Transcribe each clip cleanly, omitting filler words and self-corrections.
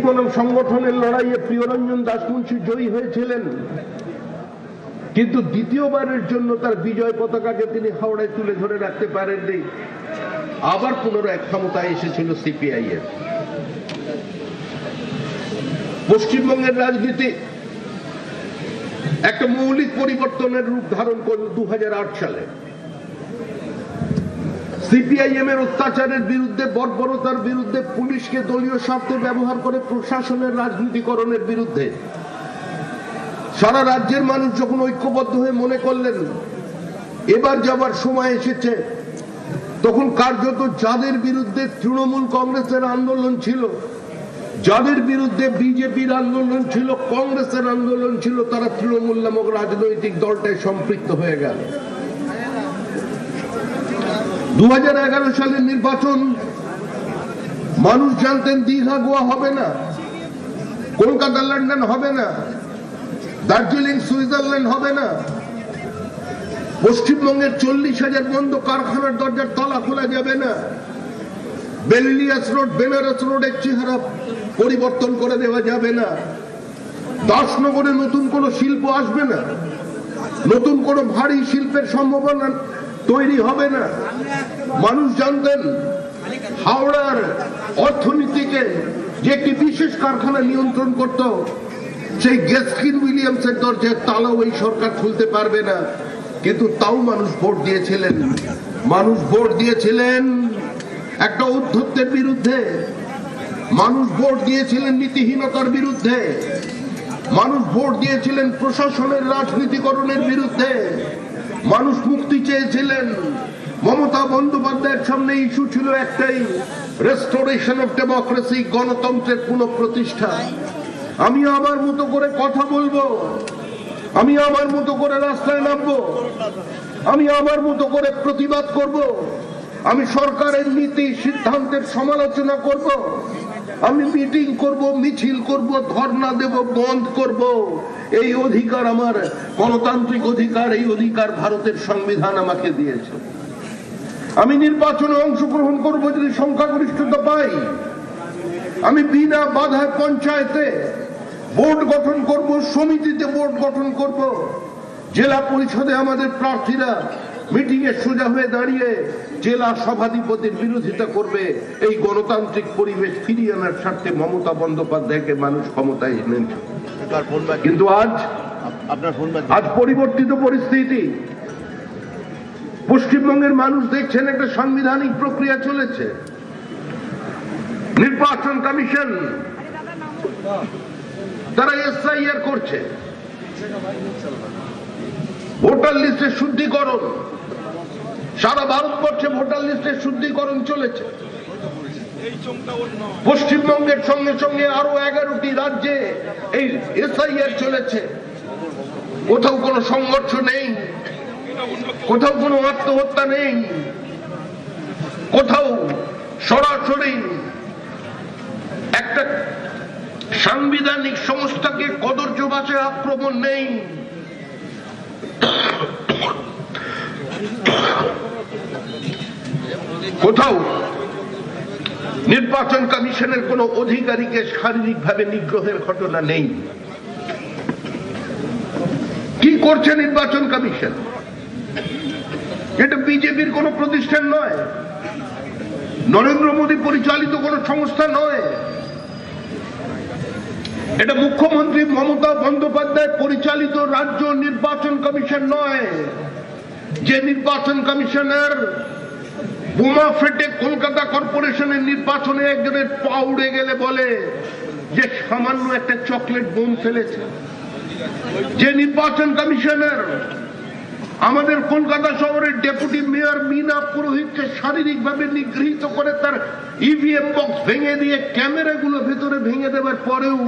বনাম সংগঠনের লড়াইয়ে প্রিয়রঞ্জন দাশমুন্সী জয়ী হয়েছিলেন, কিন্তু দ্বিতীয়বারের জন্য তার বিজয় পতাকাকে তিনি হাওড়ায় তুলে ধরে রাখতে পারেননি। আবার পুনরায় ক্ষমতায় এসেছিল সিপিআইএম। পশ্চিমবঙ্গের রাজনীতি একটা মৌলিক পরিবর্তনের রূপ ধারণ করল 2008 সালে। সিপিআইএম এর অত্যাচারের বিরুদ্ধে, বর্বরতার বিরুদ্ধে, পুলিশকে দলীয় স্বার্থে ব্যবহার করে প্রশাসনের রাজনীতিকরণের বিরুদ্ধে সারা রাজ্যের মানুষ যখন ঐক্যবদ্ধ হয়ে মনে করলেন এবার যাবার সময় এসেছে, তখন কার্যত যাদের বিরুদ্ধে তৃণমূল কংগ্রেসের আন্দোলন ছিল, যাদের বিরুদ্ধে বিজেপির আন্দোলন ছিল, কংগ্রেসের আন্দোলন ছিল, তারা তৃণমূল নামক রাজনৈতিক দলটায় সম্পৃক্ত হয়ে গেল। 2011 সালের নির্বাচন মানুষ জানতেন দীঘা গোয়া হবে না, কলকাতা লন্ডন হবে না, দার্জিলিং সুইজারল্যান্ড হবে না, পশ্চিমবঙ্গের 40,000 বন্ধ কারখানার দরজার তালা খোলা যাবে না, বেলিলিয়াস রোড, বেনারস রোডের চেহারা পরিবর্তন করে দেওয়া যাবে না, দাসনগরে নতুন কোন শিল্প আসবে না, নতুন কোন ভারী শিল্পের সম্ভাবনা তৈরি হবে না। মানুষ জানতেন হাওড়ার অর্থনীতিকে যে একটি বিশেষ কারখানা নিয়ন্ত্রণ করত, সেই গেস্কিন উইলিয়ামসের দরজার তালাও এই সরকার খুলতে পারবে না। কিন্তু তাও মানুষ ভোট দিয়েছিলেন। মানুষ ভোট দিয়েছিলেন একটা ঔদ্ধত্যের বিরুদ্ধে, মানুষ ভোট দিয়েছিলেন নীতিহীনতার বিরুদ্ধে, মানুষ ভোট দিয়েছিলেন প্রশাসনের রাজনীতিকরণের বিরুদ্ধে, মানুষ মুক্তি চেয়েছিলেন। মমতা বন্দ্যোপাধ্যায়ের সামনে ইস্যু ছিল একটাই, রেস্টোরেশন অফ ডেমোক্রেসি, গণতন্ত্রের পুনঃপ্রতিষ্ঠা। আমি আমার মতো করে কথা বলবো, আমি আমার মতো করে রাস্তায় নামবো, আমি আমার মতো করে প্রতিবাদ করব, আমি সরকারের নীতি সিদ্ধান্তের সমালোচনা করব, আমি মিটিং করব, মিছিল করব, ধর্ণা দেব, বন্ধ করব। এই অধিকার আমার, গণতান্ত্রিক অধিকার। এই অধিকার ভারতের সংবিধান আমাকে দিয়েছে। আমি নির্বাচনে অংশগ্রহণ করব যদি সংখ্যাগরিষ্ঠতা পাই। আমি বিনা বাধায় পঞ্চায়েতে বোর্ড গঠন করব, সমিতিতে বোর্ড গঠন করব, জেলা পরিষদে আমাদের প্রার্থীরা মিটিং এ সোজা হয়ে দাঁড়িয়ে জেলা সভাধিপতির বিরোধিতা করবে। এই গণতান্ত্রিক পরিবেশ ফিরিয়ে আনার স্বার্থে মমতা বন্দ্যোপাধ্যায়কে মানুষ ক্ষমতায় এনেছে। কিন্তু আজ পরিবর্তিত পরিস্থিতি। পশ্চিমবঙ্গের মানুষ দেখছেন একটা সাংবিধানিক প্রক্রিয়া চলেছে। নির্বাচন কমিশন তারা এসআইআর করছে, ভোটার লিস্টের শুদ্ধিকরণ, সারা ভারতবর্ষে ভোটার লিস্টের শুদ্ধিকরণ চলেছে। পশ্চিমবঙ্গের সঙ্গে সঙ্গে আরো 11টি রাজ্যে এই এসআইআর চলেছে। কোথাও কোনো সংঘর্ষ নেই, কোথাও কোনো আত্মহত্যা নেই, কোথাও সরাসরি একটা সাংবিধানিক সংস্থাকে কদর্য ভাষায় আক্রমণ নেই। কোথাও নির্বাচন কমিশনের কোন অধিকারীকে শারীরিকভাবে নিগ্রহের ঘটনা নেই। কি করছে নির্বাচন কমিশন? এটা বিজেপির কোন প্রতিষ্ঠান নয়, নরেন্দ্র মোদী পরিচালিত কোন সংস্থা নয়, এটা মুখ্যমন্ত্রী মমতা বন্দ্যোপাধ্যায় পরিচালিত রাজ্য নির্বাচন কমিশন নয়। যে নির্বাচন কমিশনের বোমা ফেটে কলকাতা কর্পোরেশনের নির্বাচনে একজনের পা উড়ে গেলে বলে যে সামান্য একটা চকলেট বোম ফেলেছে, যে নির্বাচন কমিশনের আমাদের কলকাতা শহরের ডেপুটি মেয়র মীনা পুরোহিতকে শারীরিকভাবে নিগৃহীত করে তার ইভিএম বক্স ভেঙে দিয়ে ক্যামেরাগুলো ভেতরে ভেঙে দেওয়ার পরেও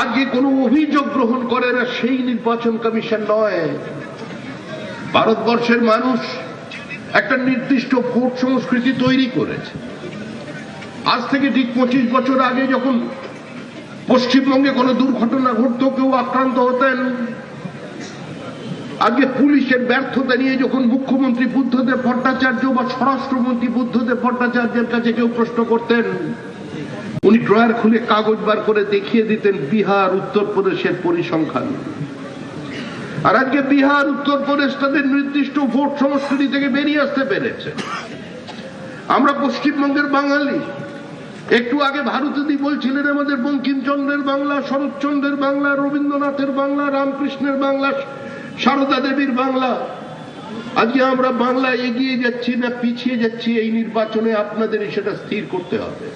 আজকে কোনো অভিযোগ গ্রহণ করে না, সেই নির্বাচন কমিশন নয়। ভারতবর্ষের মানুষ একটা নির্দিষ্ট ভোট সংস্কৃতি তৈরি করেছে। আজ থেকে ঠিক 25 বছর আগে যখন পশ্চিমবঙ্গে কোনো দুর্ঘটনা ঘটত, কেউ আক্রান্ত হতেন, আজকে পুলিশের ব্যর্থতা নিয়ে যখন মুখ্যমন্ত্রী বুদ্ধদেব ভট্টাচার্য বা স্বরাষ্ট্রমন্ত্রী বুদ্ধদেব ভট্টাচার্যের কাছে কেউ প্রশ্ন করতেন, উনি ড্রয়ার খুলে কাগজ বার করে দেখিয়ে দিতেন বিহার উত্তরপ্রদেশের পরিসংখ্যান। আর আজকে বিহার উত্তরপ্রদেশ তাদের নির্দিষ্ট ভোট সংস্কৃতি থেকে বেরিয়ে আসতে পেরেছে। আমরা পশ্চিমবঙ্গের বাঙালি। একটু আগে ভারতীদি বলছিলেন আমাদের বঙ্কিমচন্দ্রের বাংলা, শরৎচন্দ্রের বাংলা, রবীন্দ্রনাথের বাংলা, রামকৃষ্ণের বাংলা, সারদা দেবীর বাংলা। আজকে আমরা বাংলা এগিয়ে যাচ্ছি না পিছিয়ে যাচ্ছি, এই নির্বাচনে আপনাদেরই সেটা স্থির করতে হবে।